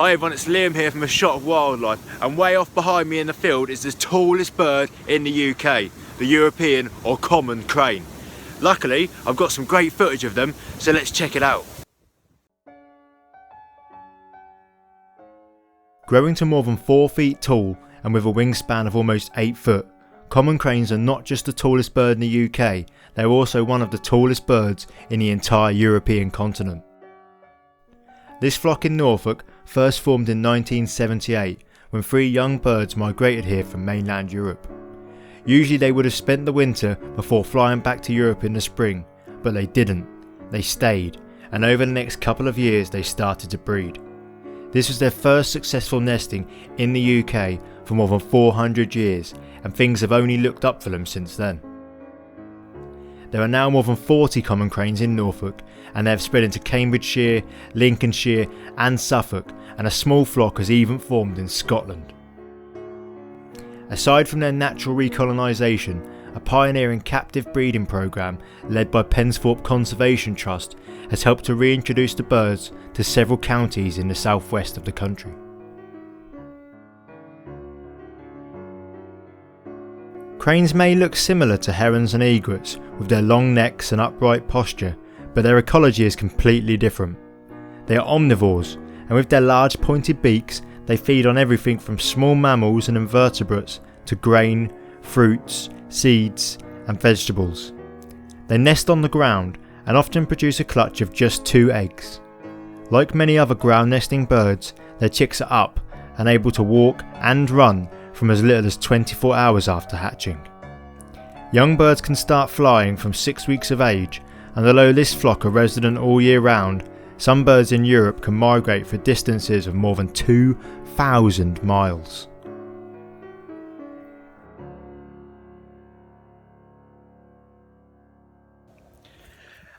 Hi everyone, it's Liam here from A Shot of Wildlife, and way off behind me in the field is the tallest bird in the UK, the European or common crane. Luckily, I've got some great footage of them, so let's check it out. Growing to more than 4 feet tall and with a wingspan of almost 8 foot, common cranes are not just the tallest bird in the UK, they're also one of the tallest birds in the entire European continent. This flock in Norfolk first formed in 1978 when 3 young birds migrated here from mainland Europe. Usually they would have spent the winter before flying back to Europe in the spring, but they didn't. They stayed, and over the next couple of years they started to breed. This was their first successful nesting in the UK for more than 400 years, and things have only looked up for them since then. There are now more than 40 common cranes in Norfolk, and they have spread into Cambridgeshire, Lincolnshire and Suffolk, and a small flock has even formed in Scotland. Aside from their natural recolonisation, a pioneering captive breeding programme led by Pensthorpe Conservation Trust has helped to reintroduce the birds to several counties in the southwest of the country. Cranes may look similar to herons and egrets with their long necks and upright posture, but their ecology is completely different. They are omnivores, and with their large pointed beaks they feed on everything from small mammals and invertebrates to grain, fruits, seeds and vegetables. They nest on the ground and often produce a clutch of just 2 eggs. Like many other ground nesting birds, their chicks are up and able to walk and run from as little as 24 hours after hatching. Young birds can start flying from 6 weeks of age, and although this flock are resident all year round, some birds in Europe can migrate for distances of more than 2,000 miles.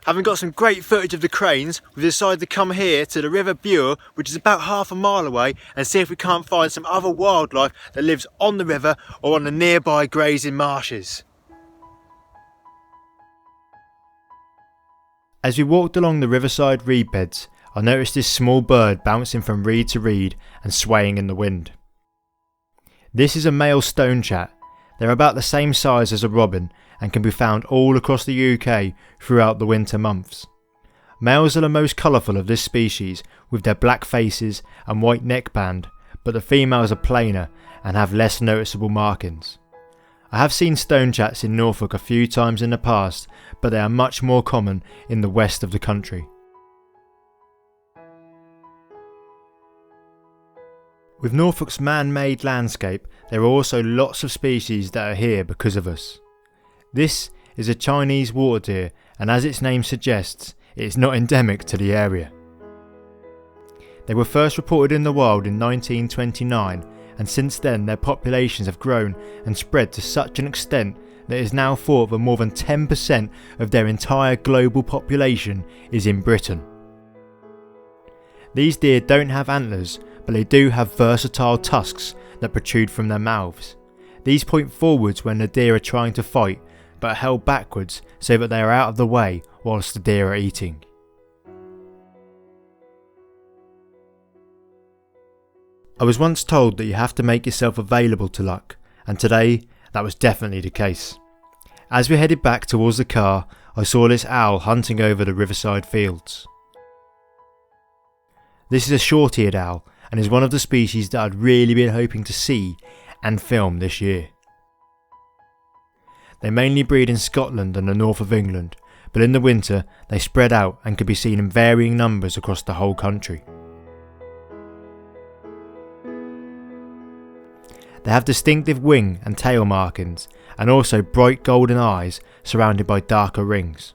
Having got some great footage of the cranes, we've decided to come here to the River Buer, which is about half a mile away, and see if we can't find some other wildlife that lives on the river or on the nearby grazing marshes. As we walked along the riverside reed beds, I noticed this small bird bouncing from reed to reed and swaying in the wind. This is a male stonechat. They're about the same size as a robin and can be found all across the UK throughout the winter months. Males are the most colourful of this species with their black faces and white neckband, but the females are plainer and have less noticeable markings. I have seen stonechats in Norfolk a few times in the past, but they are much more common in the west of the country. With Norfolk's man-made landscape, there are also lots of species that are here because of us. This is a Chinese water deer, and as its name suggests, it is not endemic to the area. They were first reported in the wild in 1929, and since then their populations have grown and spread to such an extent that it is now thought that more than 10% of their entire global population is in Britain. These deer don't have antlers, but they do have versatile tusks that protrude from their mouths. These point forwards when the deer are trying to fight, but are held backwards so that they are out of the way whilst the deer are eating. I was once told that you have to make yourself available to luck, and today that was definitely the case. As we headed back towards the car, I saw this owl hunting over the riverside fields. This is a short-eared owl and is one of the species that I'd really been hoping to see and film this year. They mainly breed in Scotland and the north of England, but in the winter they spread out and can be seen in varying numbers across the whole country. They have distinctive wing and tail markings, and also bright golden eyes surrounded by darker rings.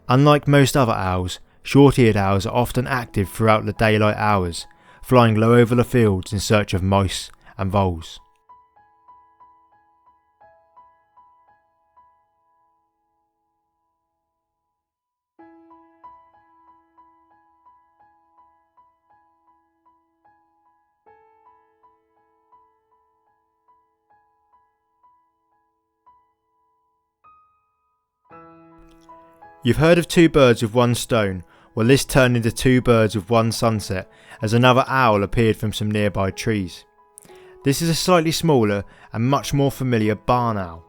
Unlike most other owls, short-eared owls are often active throughout the daylight hours, flying low over the fields in search of mice and voles. You've heard of 2 birds with 1 stone. Well, this turned into 2 birds with one sunset as another owl appeared from some nearby trees. This is a slightly smaller and much more familiar barn owl.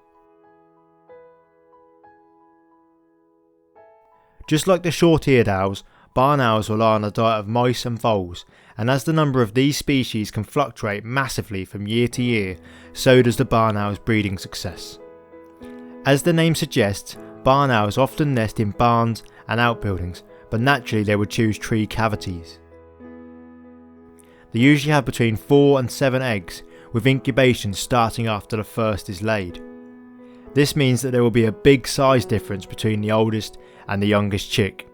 Just like the short-eared owls, barn owls rely on a diet of mice and voles, and as the number of these species can fluctuate massively from year to year, so does the barn owl's breeding success. As the name suggests, barn owls often nest in barns and outbuildings, but naturally they would choose tree cavities. They usually have between 4 and 7 eggs, with incubation starting after the first is laid. This means that there will be a big size difference between the oldest and the youngest chick.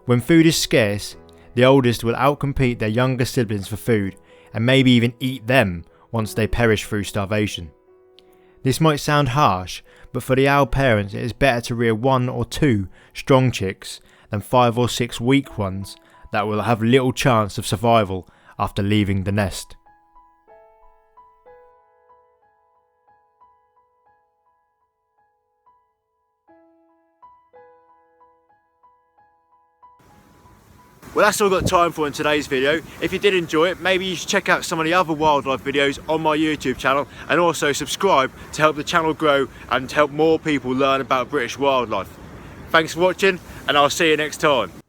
When food is scarce, the oldest will outcompete their younger siblings for food and maybe even eat them once they perish through starvation. This might sound harsh, but for the owl parents it is better to rear 1 or 2 strong chicks than 5 or 6 weak ones that will have little chance of survival after leaving the nest. Well, that's all I've got time for in today's video. If you did enjoy it, maybe you should check out some of the other wildlife videos on my YouTube channel, and also subscribe to help the channel grow and help more people learn about British wildlife. Thanks for watching, and I'll see you next time.